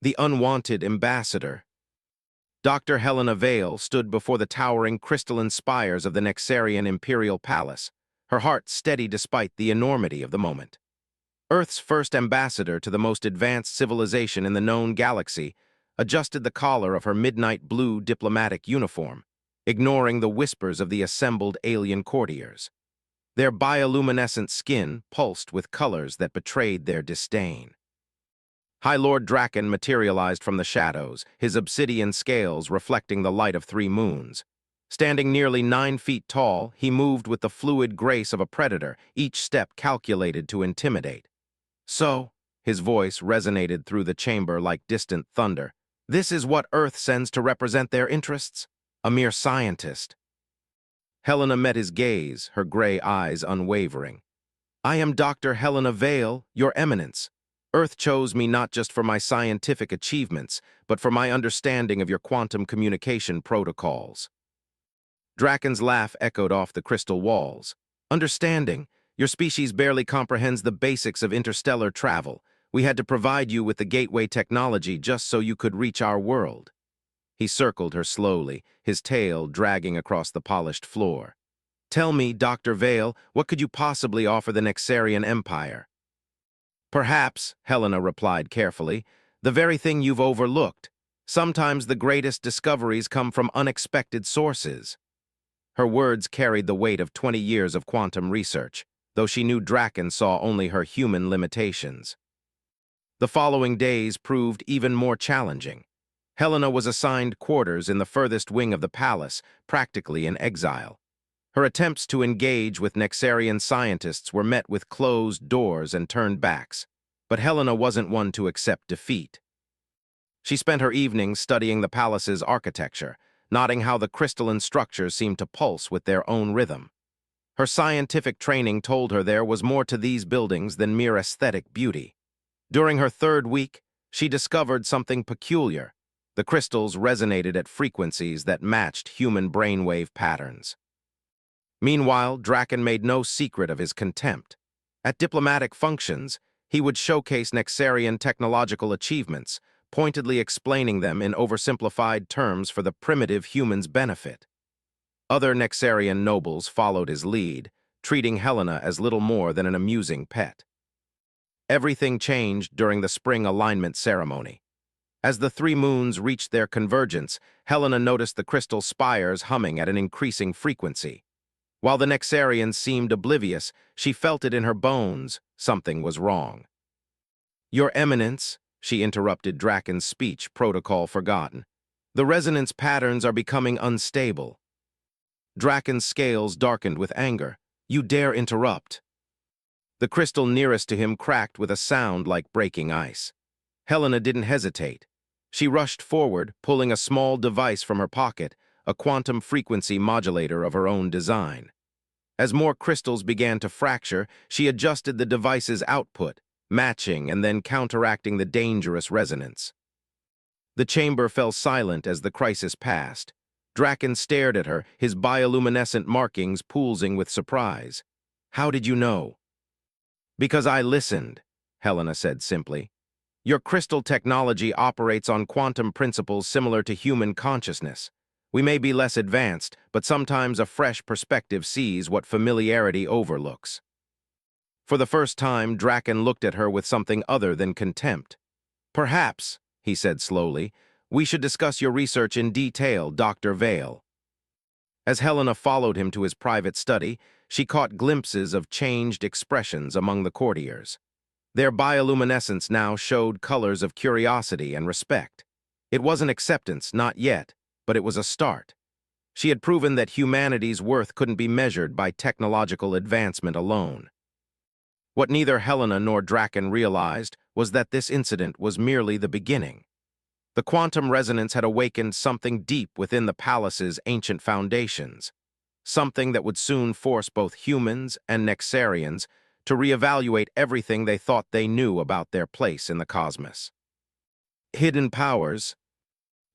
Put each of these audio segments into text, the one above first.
The unwanted ambassador. Dr. Helena Vale stood before the towering crystalline spires of the Nexarian imperial palace, her heart steady despite the enormity of the moment. Earth's first ambassador to the most advanced civilization in the known galaxy adjusted the collar of her midnight blue diplomatic uniform, ignoring the whispers of the assembled alien courtiers. Their bioluminescent skin pulsed with colors that betrayed their disdain. High Lord Draken materialized from the shadows, his obsidian scales reflecting the light of 3 moons. Standing nearly 9 feet tall, he moved with the fluid grace of a predator, each step calculated to intimidate. So, his voice resonated through the chamber like distant thunder. This is what Earth sends to represent their interests? A mere scientist. Helena met his gaze, her gray eyes unwavering. I am Dr. Helena Vale, your eminence. Earth chose me not just for my scientific achievements, but for my understanding of your quantum communication protocols. Draken's laugh echoed off the crystal walls. Understanding? Your species barely comprehends the basics of interstellar travel. We had to provide you with the gateway technology just so you could reach our world. He circled her slowly, his tail dragging across the polished floor. Tell me, Dr. Vale, what could you possibly offer the Nexarian Empire? Perhaps, Helena replied carefully, the very thing you've overlooked. Sometimes the greatest discoveries come from unexpected sources. Her words carried the weight of 20 years of quantum research, though she knew Draken saw only her human limitations. The following days proved even more challenging. Helena was assigned quarters in the furthest wing of the palace, practically in exile. Her attempts to engage with Nexarian scientists were met with closed doors and turned backs, but Helena wasn't one to accept defeat. She spent her evenings studying the palace's architecture, noting how the crystalline structures seemed to pulse with their own rhythm. Her scientific training told her there was more to these buildings than mere aesthetic beauty. During her 3rd week, she discovered something peculiar. The crystals resonated at frequencies that matched human brainwave patterns. Meanwhile, Draken made no secret of his contempt. At diplomatic functions, he would showcase Nexarian technological achievements, pointedly explaining them in oversimplified terms for the primitive human's benefit. Other Nexarian nobles followed his lead, treating Helena as little more than an amusing pet. Everything changed during the spring alignment ceremony. As the 3 moons reached their convergence, Helena noticed the crystal spires humming at an increasing frequency. While the Nexarians seemed oblivious, she felt it in her bones. Something was wrong. Your Eminence, she interrupted Draken's speech, protocol forgotten. The resonance patterns are becoming unstable. Draken's scales darkened with anger. You dare interrupt. The crystal nearest to him cracked with a sound like breaking ice. Helena didn't hesitate. She rushed forward, pulling a small device from her pocket, a quantum frequency modulator of her own design. As more crystals began to fracture, she adjusted the device's output, matching and then counteracting the dangerous resonance. The chamber fell silent as the crisis passed. Draken stared at her, his bioluminescent markings pulsing with surprise. How did you know? Because I listened, Helena said simply. Your crystal technology operates on quantum principles similar to human consciousness. We may be less advanced, but sometimes a fresh perspective sees what familiarity overlooks. For the first time, Draken looked at her with something other than contempt. Perhaps, he said slowly, we should discuss your research in detail, Dr. Vale. As Helena followed him to his private study, she caught glimpses of changed expressions among the courtiers. Their bioluminescence now showed colors of curiosity and respect. It wasn't acceptance, not yet, but it was a start. She had proven that humanity's worth couldn't be measured by technological advancement alone. What neither Helena nor Draken realized was that this incident was merely the beginning. The quantum resonance had awakened something deep within the palace's ancient foundations, something that would soon force both humans and Nexarians to reevaluate everything they thought they knew about their place in the cosmos. Hidden powers.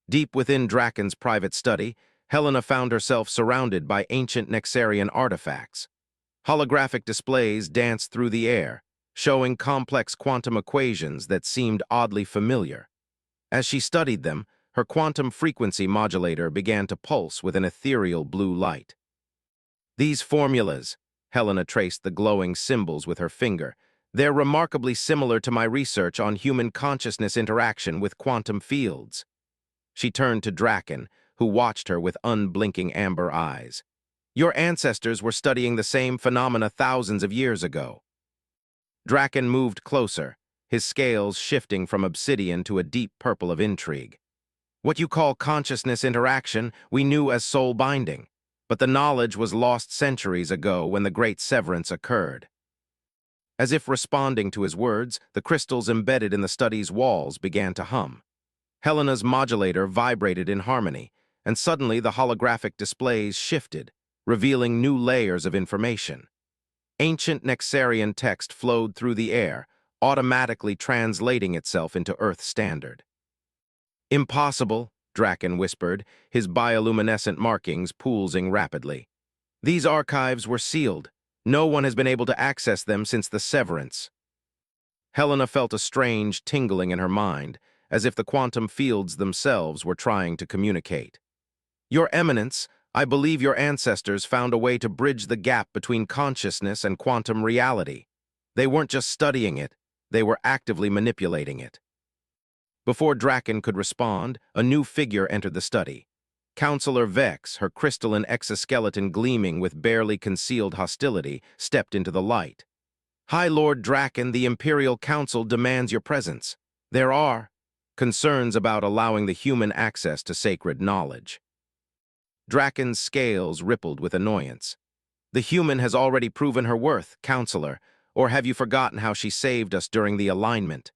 Deep within Draken's private study, Helena found herself surrounded by ancient Nexarian artifacts. Holographic displays danced through the air, showing complex quantum equations that seemed oddly familiar. As she studied them, her quantum frequency modulator began to pulse with an ethereal blue light. These formulas, Helena traced the glowing symbols with her finger, they're remarkably similar to my research on human consciousness interaction with quantum fields. She turned to Draken, who watched her with unblinking amber eyes. Your ancestors were studying the same phenomena thousands of years ago. Draken moved closer, his scales shifting from obsidian to a deep purple of intrigue. What you call consciousness interaction, we knew as soul binding, but the knowledge was lost centuries ago when the Great Severance occurred. As if responding to his words, the crystals embedded in the study's walls began to hum. Helena's modulator vibrated in harmony, and suddenly the holographic displays shifted, revealing new layers of information. Ancient Nexarian text flowed through the air, automatically translating itself into Earth standard. Impossible, Draken whispered, his bioluminescent markings pulsing rapidly. These archives were sealed. No one has been able to access them since the Severance. Helena felt a strange tingling in her mind, as if the quantum fields themselves were trying to communicate. Your Eminence, I believe your ancestors found a way to bridge the gap between consciousness and quantum reality. They weren't just studying it, they were actively manipulating it. Before Draken could respond, a new figure entered the study. Counselor Vex, her crystalline exoskeleton gleaming with barely concealed hostility, stepped into the light. High Lord Draken, the Imperial Council demands your presence. There are concerns about allowing the human access to sacred knowledge. Draken's scales rippled with annoyance. The human has already proven her worth, Counselor, or have you forgotten how she saved us during the alignment?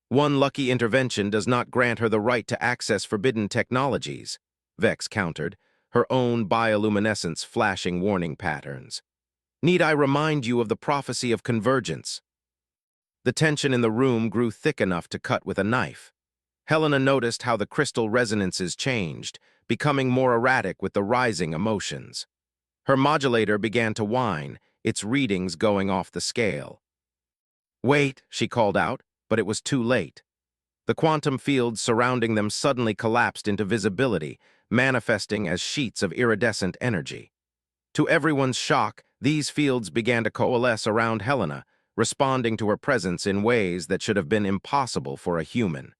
One lucky intervention does not grant her the right to access forbidden technologies, Vex countered, her own bioluminescence flashing warning patterns. Need I remind you of the prophecy of convergence? The tension in the room grew thick enough to cut with a knife. Helena noticed how the crystal resonances changed, becoming more erratic with the rising emotions. Her modulator began to whine, its readings going off the scale. Wait, she called out, but it was too late. The quantum fields surrounding them suddenly collapsed into visibility, manifesting as sheets of iridescent energy. To everyone's shock, these fields began to coalesce around Helena, responding to her presence in ways that should have been impossible for a human.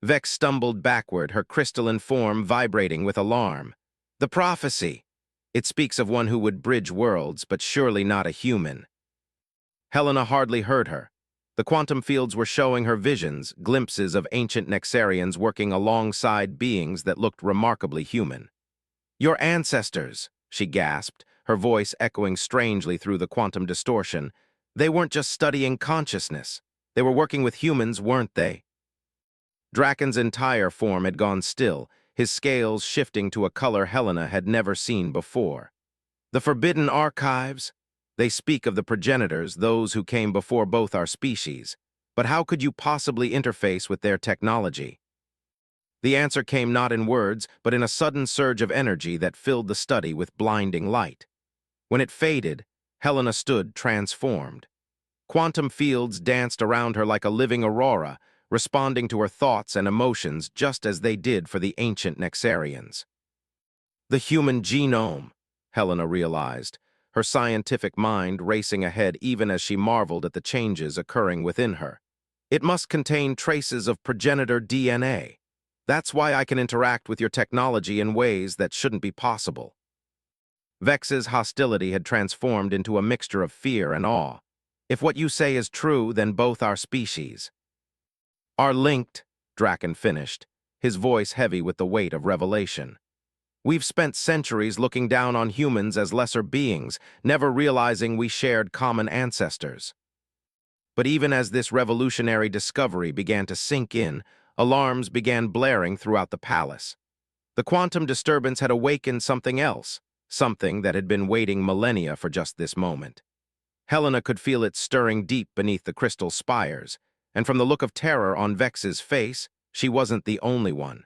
Vex stumbled backward, her crystalline form vibrating with alarm. The prophecy! It speaks of one who would bridge worlds, but surely not a human. Helena hardly heard her. The quantum fields were showing her visions, glimpses of ancient Nexarians working alongside beings that looked remarkably human. Your ancestors, she gasped, her voice echoing strangely through the quantum distortion. They weren't just studying consciousness. They were working with humans, weren't they? Draken's entire form had gone still, his scales shifting to a color Helena had never seen before. The forbidden archives? They speak of the progenitors, those who came before both our species. But how could you possibly interface with their technology? The answer came not in words, but in a sudden surge of energy that filled the study with blinding light. When it faded, Helena stood transformed. Quantum fields danced around her like a living aurora, responding to her thoughts and emotions just as they did for the ancient Nexarians. The human genome, Helena realized, her scientific mind racing ahead even as she marveled at the changes occurring within her. It must contain traces of progenitor DNA. That's why I can interact with your technology in ways that shouldn't be possible. Vex's hostility had transformed into a mixture of fear and awe. If what you say is true, then both our species are linked, Draken finished, his voice heavy with the weight of revelation. We've spent centuries looking down on humans as lesser beings, never realizing we shared common ancestors. But even as this revolutionary discovery began to sink in, alarms began blaring throughout the palace. The quantum disturbance had awakened something else, something that had been waiting millennia for just this moment. Helena could feel it stirring deep beneath the crystal spires, and from the look of terror on Vex's face, she wasn't the only one.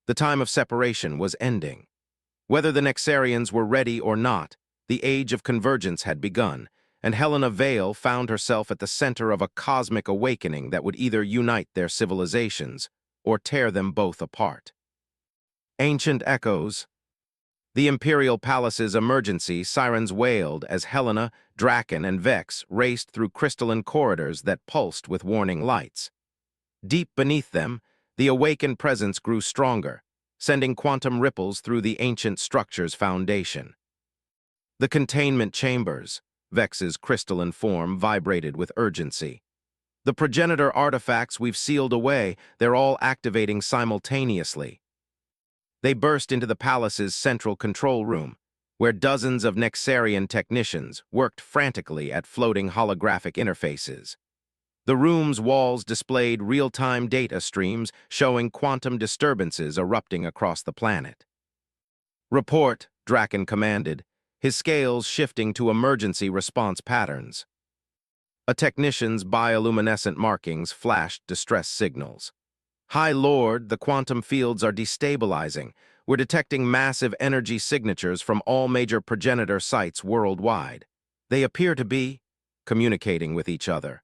The time of separation was ending. Whether the Nexarians were ready or not, the age of convergence had begun, and Helena Vale found herself at the center of a cosmic awakening that would either unite their civilizations or tear them both apart. Ancient echoes. The Imperial Palace's emergency sirens wailed as Helena, Draken, and Vex raced through crystalline corridors that pulsed with warning lights. Deep beneath them, the awakened presence grew stronger, sending quantum ripples through the ancient structure's foundation. The containment chambers, Vex's crystalline form, vibrated with urgency. The progenitor artifacts we've sealed away, they're all activating simultaneously. They burst into the palace's central control room, where dozens of Nexarian technicians worked frantically at floating holographic interfaces. The room's walls displayed real-time data streams showing quantum disturbances erupting across the planet. "Report," Draken commanded, his scales shifting to emergency response patterns. A technician's bioluminescent markings flashed distress signals. "High Lord, the quantum fields are destabilizing. We're detecting massive energy signatures from all major progenitor sites worldwide. They appear to be communicating with each other."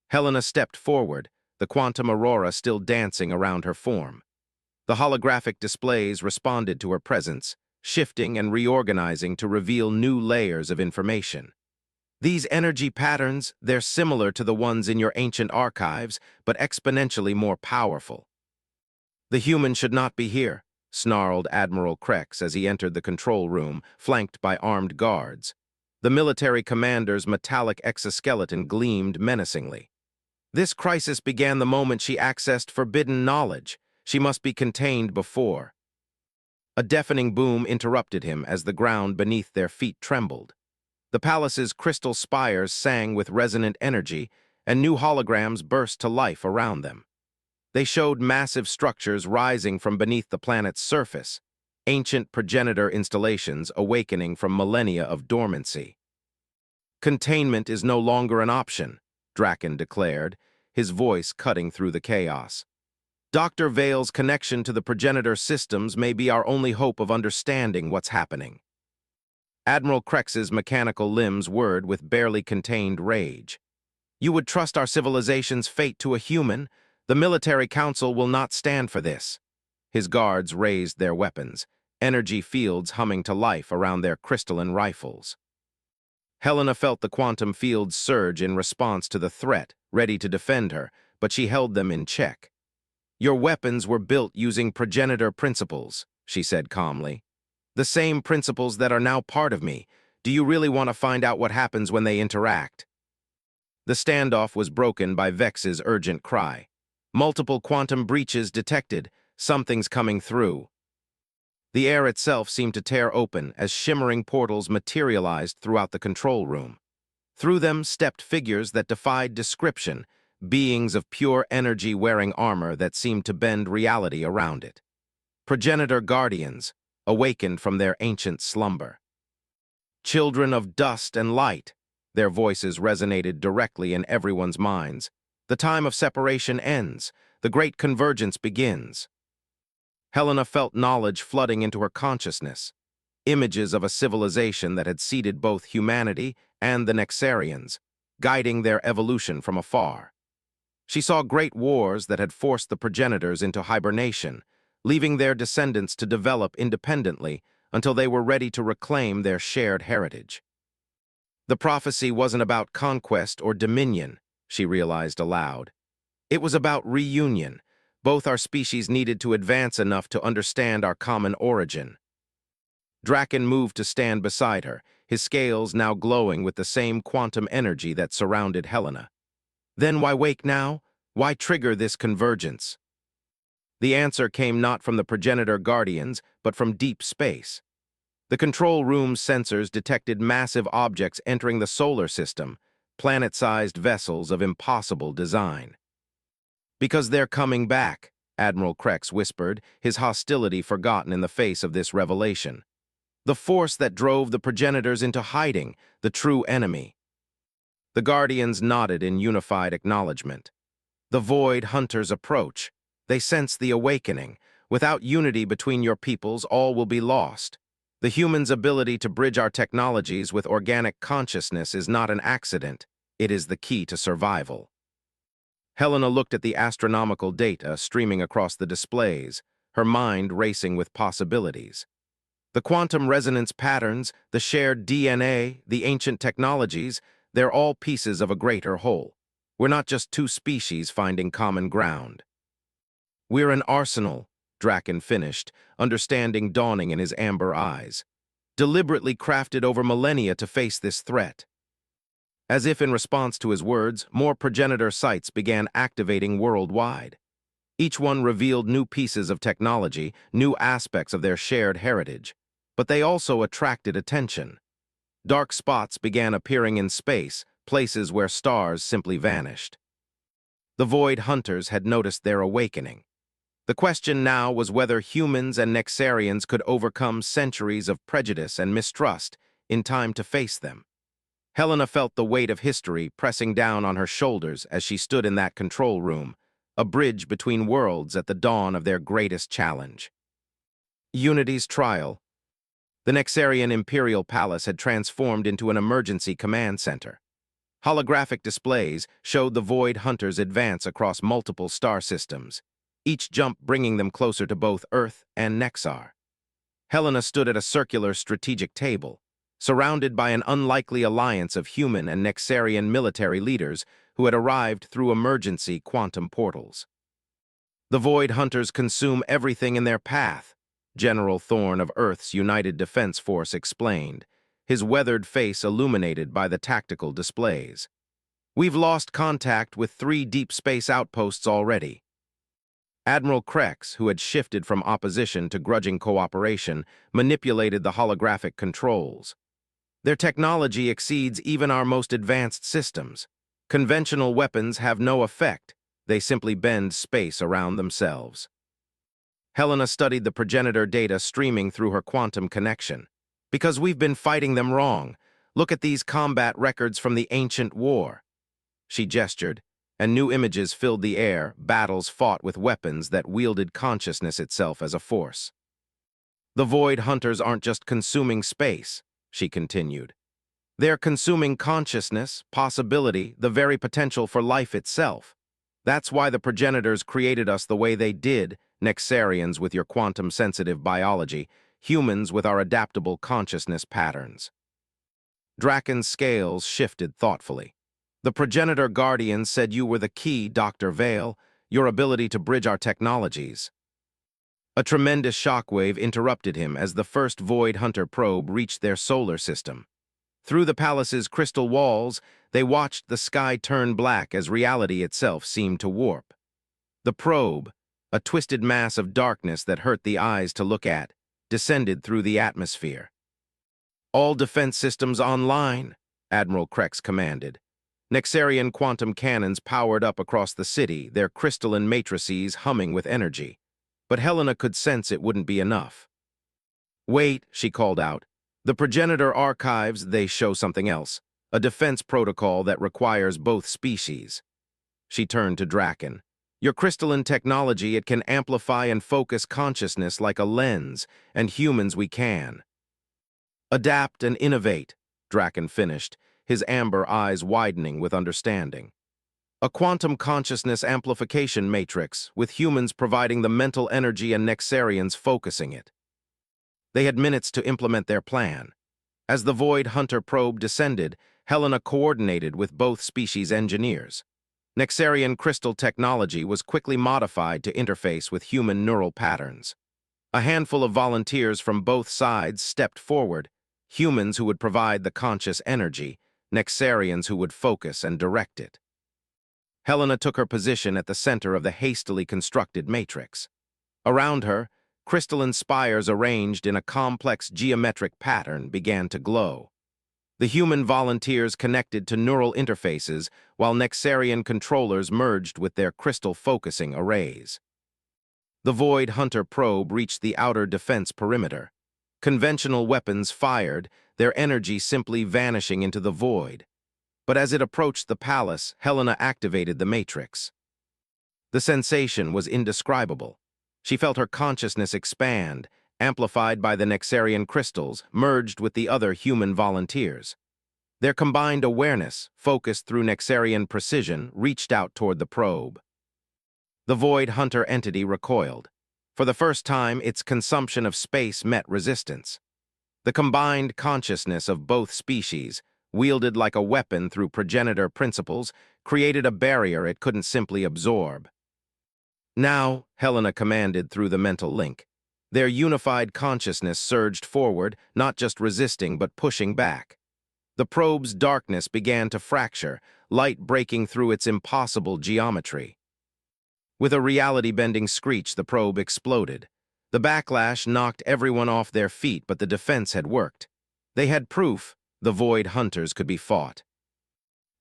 Helena stepped forward, the quantum aurora still dancing around her form. The holographic displays responded to her presence, shifting and reorganizing to reveal new layers of information. "These energy patterns, they're similar to the ones in your ancient archives, but exponentially more powerful." "The human should not be here," snarled Admiral Krex as he entered the control room, flanked by armed guards. The military commander's metallic exoskeleton gleamed menacingly. "This crisis began the moment she accessed forbidden knowledge. She must be contained before." A deafening boom interrupted him as the ground beneath their feet trembled. The palace's crystal spires sang with resonant energy, and new holograms burst to life around them. They showed massive structures rising from beneath the planet's surface, ancient progenitor installations awakening from millennia of dormancy. "Containment is no longer an option," Draken declared, his voice cutting through the chaos. "Dr. Vale's connection to the progenitor systems may be our only hope of understanding what's happening." Admiral Krex's mechanical limbs whirred with barely contained rage. "You would trust our civilization's fate to a human? The military council will not stand for this." His guards raised their weapons, energy fields humming to life around their crystalline rifles. Helena felt the quantum fields surge in response to the threat, ready to defend her, but she held them in check. "Your weapons were built using progenitor principles," she said calmly. "The same principles that are now part of me. Do you really want to find out what happens when they interact?" The standoff was broken by Vex's urgent cry. "Multiple quantum breaches detected. Something's coming through." The air itself seemed to tear open as shimmering portals materialized throughout the control room. Through them stepped figures that defied description, beings of pure energy wearing armor that seemed to bend reality around it. Progenitor guardians, awakened from their ancient slumber. "Children of dust and light," their voices resonated directly in everyone's minds. "The time of separation ends. The great convergence begins." Helena felt knowledge flooding into her consciousness, images of a civilization that had seeded both humanity and the Nexarians, guiding their evolution from afar. She saw great wars that had forced the progenitors into hibernation, leaving their descendants to develop independently until they were ready to reclaim their shared heritage. The prophecy wasn't about conquest or dominion, she realized aloud. It was about reunion. Both our species needed to advance enough to understand our common origin. Draken moved to stand beside her, his scales now glowing with the same quantum energy that surrounded Helena. "Then why wake now? Why trigger this convergence?" The answer came not from the progenitor guardians, but from deep space. The control room's sensors detected massive objects entering the solar system, planet-sized vessels of impossible design. "Because they're coming back," Admiral Krex whispered, his hostility forgotten in the face of this revelation. "The force that drove the progenitors into hiding, the true enemy." The Guardians nodded in unified acknowledgement. "The Void Hunters approach. They sense the awakening. Without unity between your peoples, all will be lost. The human's ability to bridge our technologies with organic consciousness is not an accident. It is the key to survival. Helena looked at the astronomical data streaming across the displays, her mind racing with possibilities. The quantum resonance patterns, the shared DNA, the ancient technologies, they're all pieces of a greater whole. We're not just two species finding common ground. We're an arsenal, Draken finished, understanding dawning in his amber eyes. Deliberately crafted over millennia to face this threat. As if in response to his words, more progenitor sites began activating worldwide. Each one revealed new pieces of technology, new aspects of their shared heritage. But they also attracted attention. Dark spots began appearing in space, places where stars simply vanished. The Void Hunters had noticed their awakening. The question now was whether humans and Nexarians could overcome centuries of prejudice and mistrust in time to face them. Helena felt the weight of history pressing down on her shoulders as she stood in that control room, a bridge between worlds at the dawn of their greatest challenge. Unity's trial. The Nexarian Imperial Palace had transformed into an emergency command center. Holographic displays showed the Void Hunters advance across multiple star systems, each jump bringing them closer to both Earth and Nexar. Helena stood at a circular strategic table, surrounded by an unlikely alliance of human and Nexarian military leaders who had arrived through emergency quantum portals. The Void Hunters consume everything in their path, General Thorne of Earth's United Defense Force explained, his weathered face illuminated by the tactical displays. We've lost contact with 3 deep space outposts already. Admiral Krex, who had shifted from opposition to grudging cooperation, manipulated the holographic controls. Their technology exceeds even our most advanced systems. Conventional weapons have no effect. They simply bend space around themselves. Helena studied the progenitor data streaming through her quantum connection. Because we've been fighting them wrong. Look at these combat records from the ancient war. She gestured, and new images filled the air, battles fought with weapons that wielded consciousness itself as a force. The Void Hunters aren't just consuming space, she continued. They're consuming consciousness, possibility, the very potential for life itself. That's why the progenitors created us the way they did, Nexarians with your quantum-sensitive biology, humans with our adaptable consciousness patterns. Draken's scales shifted thoughtfully. The progenitor guardian said you were the key, Dr. Vale, your ability to bridge our technologies. A tremendous shockwave interrupted him as the first Void Hunter probe reached their solar system. Through the palace's crystal walls, they watched the sky turn black as reality itself seemed to warp. The probe, a twisted mass of darkness that hurt the eyes to look at, descended through the atmosphere. All defense systems online, Admiral Krex commanded. Nexarian quantum cannons powered up across the city, their crystalline matrices humming with energy. But Helena could sense it wouldn't be enough. Wait, she called out. The progenitor archives, they show something else. A defense protocol that requires both species. She turned to Draken. Your crystalline technology, it can amplify and focus consciousness like a lens, and humans we can. Adapt and innovate, Draken finished, his amber eyes widening with understanding. A quantum consciousness amplification matrix, with humans providing the mental energy and Nexarians focusing it. They had minutes to implement their plan. As the Void Hunter probe descended, Helena coordinated with both species engineers. Nexarian crystal technology was quickly modified to interface with human neural patterns. A handful of volunteers from both sides stepped forward, humans who would provide the conscious energy, Nexarians who would focus and direct it. Helena took her position at the center of the hastily constructed matrix. Around her, crystalline spires arranged in a complex geometric pattern began to glow. The human volunteers connected to neural interfaces, while Nexarian controllers merged with their crystal focusing arrays. The Void Hunter probe reached the outer defense perimeter. Conventional weapons fired, their energy simply vanishing into the void. But as it approached the palace, Helena activated the matrix. The sensation was indescribable. She felt her consciousness expand, amplified by the Nexarian crystals, merged with the other human volunteers. Their combined awareness, focused through Nexarian precision, reached out toward the probe. The Void Hunter entity recoiled. For the first time, its consumption of space met resistance. The combined consciousness of both species, wielded like a weapon through progenitor principles, created a barrier it couldn't simply absorb. Now, Helena commanded through the mental link. Their unified consciousness surged forward, not just resisting but pushing back. The probe's darkness began to fracture, light breaking through its impossible geometry. With a reality-bending screech, the probe exploded. The backlash knocked everyone off their feet, but the defense had worked. They had proof the Void Hunters could be fought.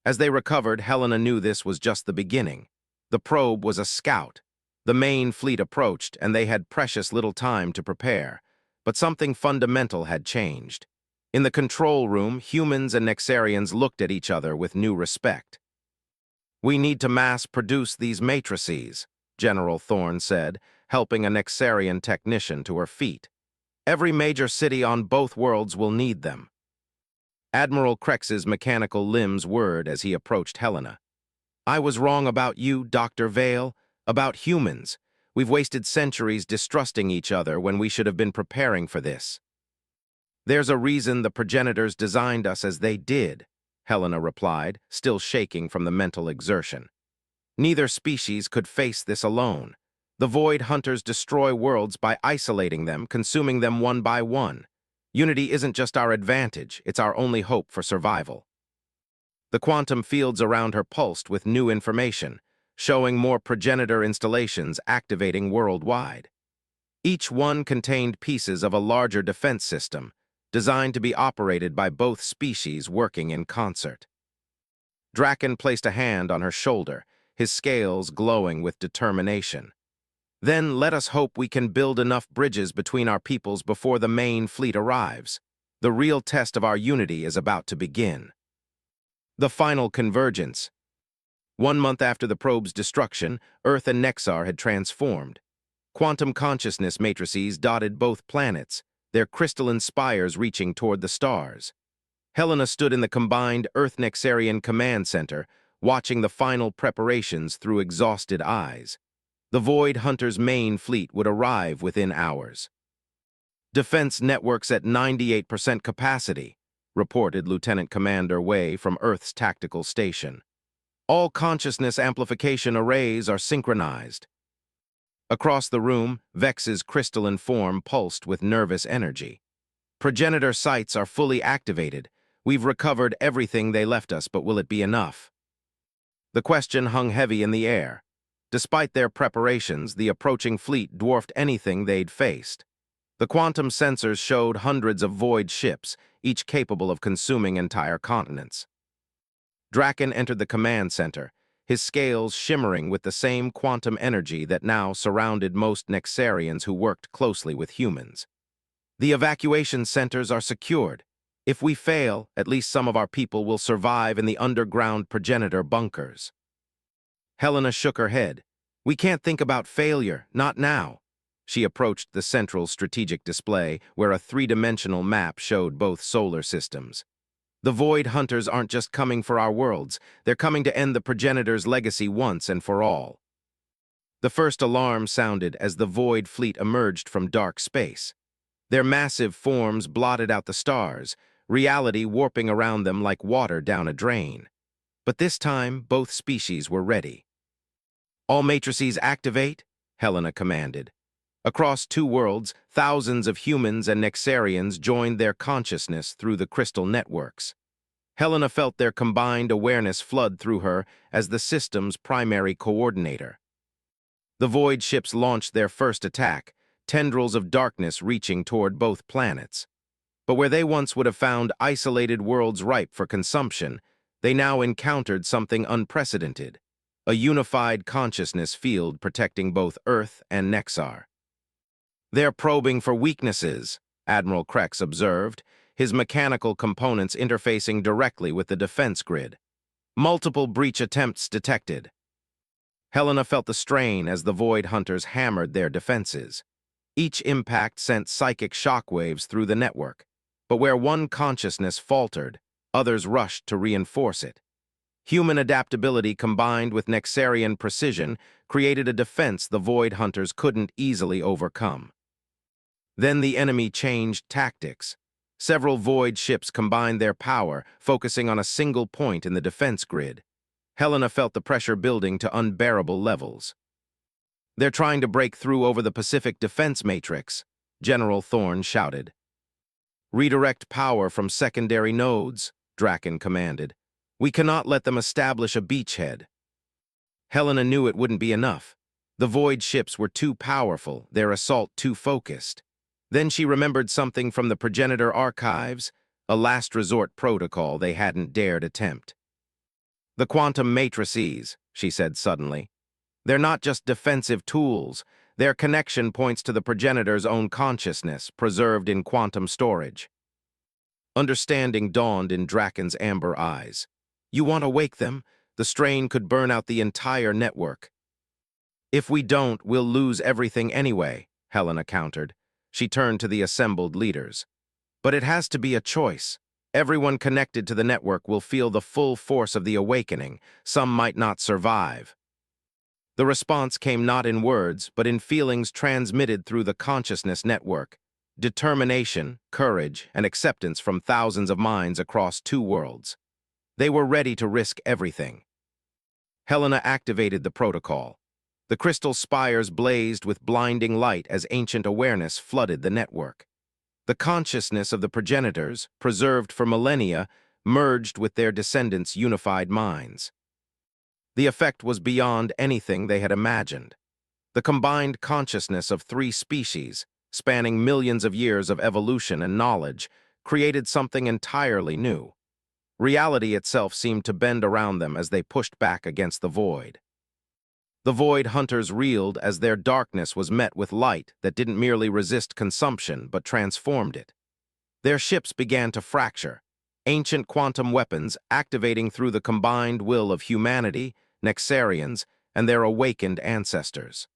As they recovered, Helena knew this was just the beginning. The probe was a scout. The main fleet approached, and they had precious little time to prepare. But something fundamental had changed. In the control room, humans and Nexarians looked at each other with new respect. "We need to mass-produce these matrices," General Thorne said, helping a Nexarian technician to her feet. "Every major city on both worlds will need them." Admiral Krex's mechanical limbs whirred as he approached Helena. "I was wrong about you, Dr. Vale. About humans. We've wasted centuries distrusting each other when we should have been preparing for this." "There's a reason the progenitors designed us as they did," Helena replied, still shaking from the mental exertion. "Neither species could face this alone. The Void Hunters destroy worlds by isolating them, consuming them one by one. Unity isn't just our advantage, it's our only hope for survival." The quantum fields around her pulsed with new information, showing more progenitor installations activating worldwide. Each one contained pieces of a larger defense system, designed to be operated by both species working in concert. Draken placed a hand on her shoulder, his scales glowing with determination. "Then let us hope we can build enough bridges between our peoples before the main fleet arrives. The real test of our unity is about to begin." The final convergence. 1 month after the probe's destruction, Earth and Nexar had transformed. Quantum consciousness matrices dotted both planets, their crystalline spires reaching toward the stars. Helena stood in the combined Earth-Nexarian command center, watching the final preparations through exhausted eyes. The Void Hunters' main fleet would arrive within hours. "Defense networks at 98% capacity," reported Lieutenant Commander Wei from Earth's tactical station. "All consciousness amplification arrays are synchronized." Across the room, Vex's crystalline form pulsed with nervous energy. "Progenitor sites are fully activated. We've recovered everything they left us, but will it be enough?" The question hung heavy in the air. Despite their preparations, the approaching fleet dwarfed anything they'd faced. The quantum sensors showed hundreds of void ships, each capable of consuming entire continents. Draken entered the command center, his scales shimmering with the same quantum energy that now surrounded most Nexarians who worked closely with humans. "The evacuation centers are secured. If we fail, at least some of our people will survive in the underground progenitor bunkers." Helena shook her head. "We can't think about failure, not now." She approached the central strategic display, where a three-dimensional map showed both solar systems. "The Void Hunters aren't just coming for our worlds, they're coming to end the progenitors' legacy once and for all." The first alarm sounded as the Void fleet emerged from dark space. Their massive forms blotted out the stars, reality warping around them like water down a drain. But this time, both species were ready. "All matrices activate," Helena commanded. Across 2 worlds, thousands of humans and Nexarians joined their consciousness through the crystal networks. Helena felt their combined awareness flood through her as the system's primary coordinator. The Void ships launched their first attack, tendrils of darkness reaching toward both planets. But where they once would have found isolated worlds ripe for consumption, they now encountered something unprecedented, a unified consciousness field protecting both Earth and Nexar. "They're probing for weaknesses," Admiral Krex observed, his mechanical components interfacing directly with the defense grid. "Multiple breach attempts detected." Helena felt the strain as the Void Hunters hammered their defenses. Each impact sent psychic shockwaves through the network, but where one consciousness faltered, others rushed to reinforce it. Human adaptability combined with Nexarian precision created a defense the Void Hunters couldn't easily overcome. Then the enemy changed tactics. Several Void ships combined their power, focusing on a single point in the defense grid. Helena felt the pressure building to unbearable levels. "They're trying to break through over the Pacific Defense Matrix," General Thorne shouted. "Redirect power from secondary nodes," Draken commanded. "We cannot let them establish a beachhead." Helena knew it wouldn't be enough. The Void ships were too powerful, their assault too focused. Then she remembered something from the Progenitor archives, a last resort protocol they hadn't dared attempt. "The quantum matrices," she said suddenly. "They're not just defensive tools. Their connection points to the Progenitor's own consciousness, preserved in quantum storage." Understanding dawned in Draken's amber eyes. "You want to wake them? The strain could burn out the entire network." "If we don't, we'll lose everything anyway," Helena countered. She turned to the assembled leaders. "But it has to be a choice. Everyone connected to the network will feel the full force of the awakening. Some might not survive." The response came not in words, but in feelings transmitted through the consciousness network. Determination, courage, and acceptance from thousands of minds across two worlds. They were ready to risk everything. Helena activated the protocol. The crystal spires blazed with blinding light as ancient awareness flooded the network. The consciousness of the progenitors, preserved for millennia, merged with their descendants' unified minds. The effect was beyond anything they had imagined. The combined consciousness of three species, spanning millions of years of evolution and knowledge, created something entirely new. Reality itself seemed to bend around them as they pushed back against the void. The Void Hunters reeled as their darkness was met with light that didn't merely resist consumption but transformed it. Their ships began to fracture, ancient quantum weapons activating through the combined will of humanity, Nexarians, and their awakened ancestors.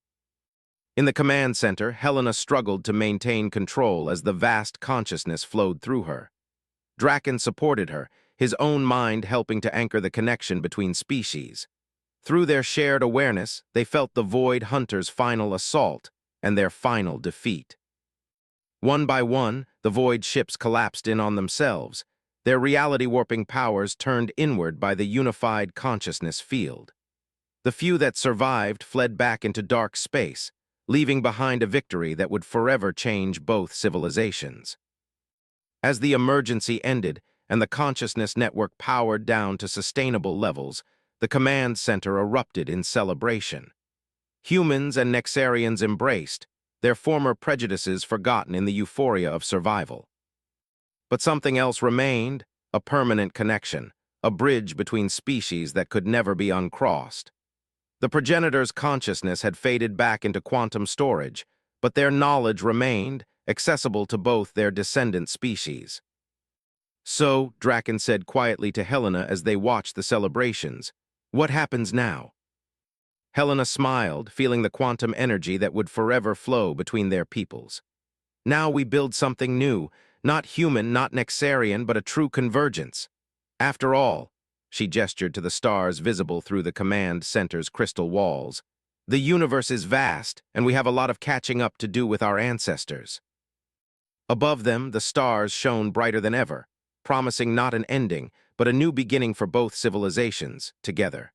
In the command center, Helena struggled to maintain control as the vast consciousness flowed through her. Draken supported her, his own mind helping to anchor the connection between species. Through their shared awareness, they felt the Void Hunters' final assault and their final defeat. One by one, the Void ships collapsed in on themselves, their reality-warping powers turned inward by the unified consciousness field. The few that survived fled back into dark space, leaving behind a victory that would forever change both civilizations. As the emergency ended and the consciousness network powered down to sustainable levels, the command center erupted in celebration. Humans and Nexarians embraced, their former prejudices forgotten in the euphoria of survival. But something else remained, a permanent connection, a bridge between species that could never be uncrossed. The progenitor's consciousness had faded back into quantum storage, but their knowledge remained, accessible to both their descendant species. "So," Draken said quietly to Helena as they watched the celebrations, "what happens now?" Helena smiled, feeling the quantum energy that would forever flow between their peoples. "Now we build something new, not human, not Nexarian, but a true convergence. After all," she gestured to the stars visible through the command center's crystal walls, "the universe is vast, and we have a lot of catching up to do with our ancestors." Above them, the stars shone brighter than ever, promising not an ending, but a new beginning for both civilizations, together.